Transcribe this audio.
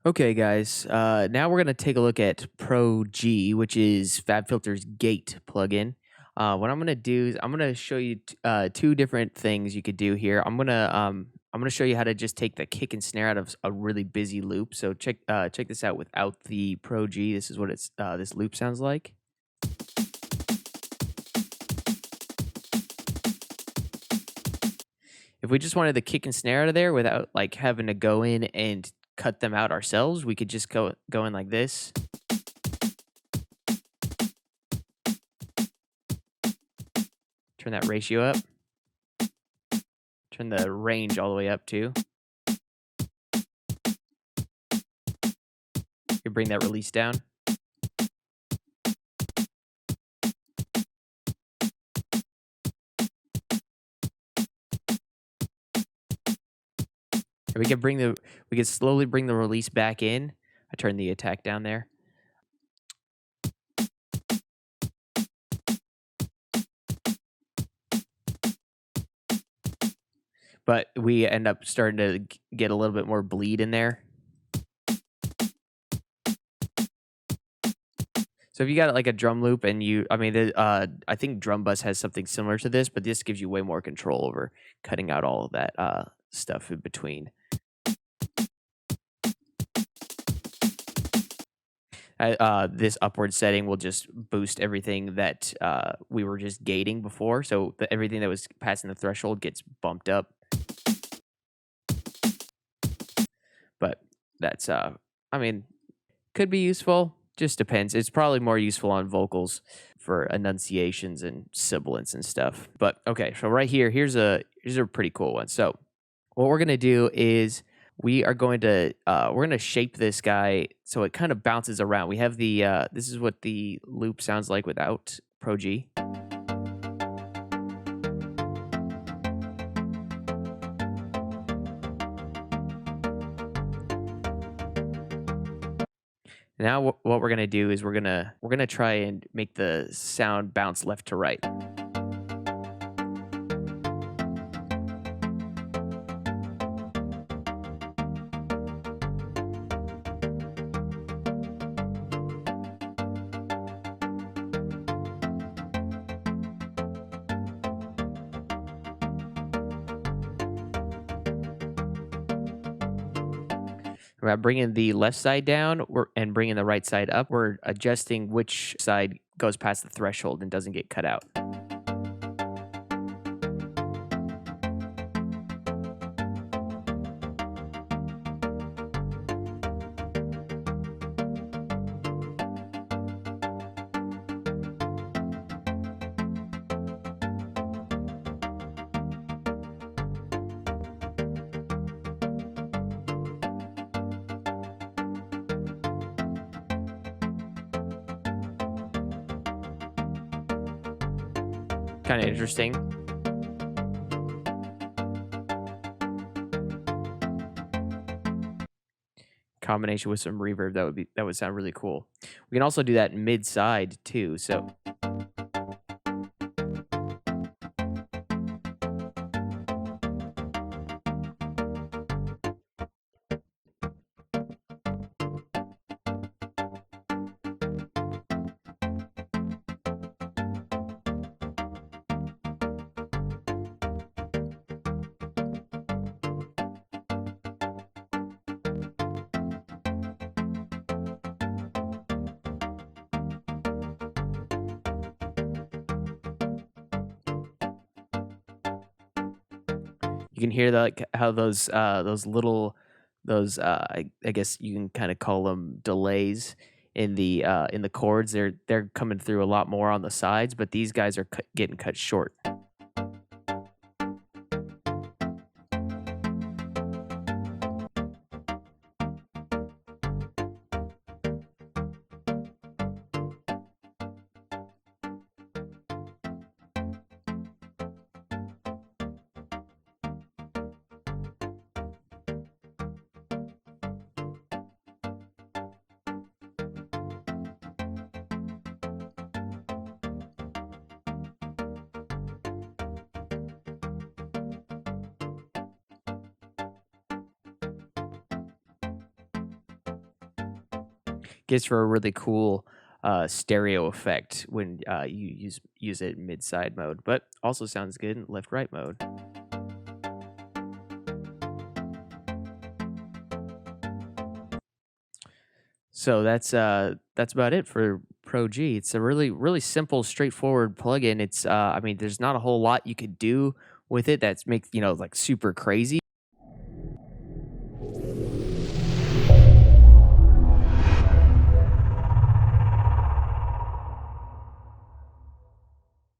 Okay, guys. Now we're gonna take a look at Pro G, which is FabFilter's gate plugin. What I'm gonna do is I'm gonna show you two different things you could do here. I'm gonna show you how to just take the kick and snare out of a really busy loop. So check this out without the Pro G. This is what this loop sounds like. If we just wanted the kick and snare out of there without like having to go in and cut them out ourselves, we could just go in like this. Turn that ratio up. Turn the range all the way up too. You bring that release down. And we can slowly bring the release back in. I turn the attack down there. But we end up starting to get a little bit more bleed in there. So if you got like a drum loop and I think Drum Bus has something similar to this, but this gives you way more control over cutting out all of that stuff in between. This upward setting will just boost everything that we were just gating before. So everything that was passing the threshold gets bumped up. But that's, could be useful. Just depends. It's probably more useful on vocals for enunciations and sibilants and stuff. But okay, so right here, here's a pretty cool one. So what we're gonna do is we're going to shape this guy so it kind of bounces around. We have the this is what the loop sounds like without Pro G. Now what we're gonna do is we're gonna try and make the sound bounce left to right. We're bringing the left side down and bringing the right side up. We're adjusting which side goes past the threshold and doesn't get cut out. Kind of interesting. Combination with some reverb, that would sound really cool. We can also do that mid side too. So you can hear how those little I guess you can kind of call them delays in the chords. They're coming through a lot more on the sides, but these guys are getting cut short. Gives for a really cool stereo effect when you use it in mid side mode, but also sounds good in left right mode. So that's about it for Pro G. It's a really simple, straightforward plugin. It's I mean, there's not a whole lot you could do with it that's make like super crazy.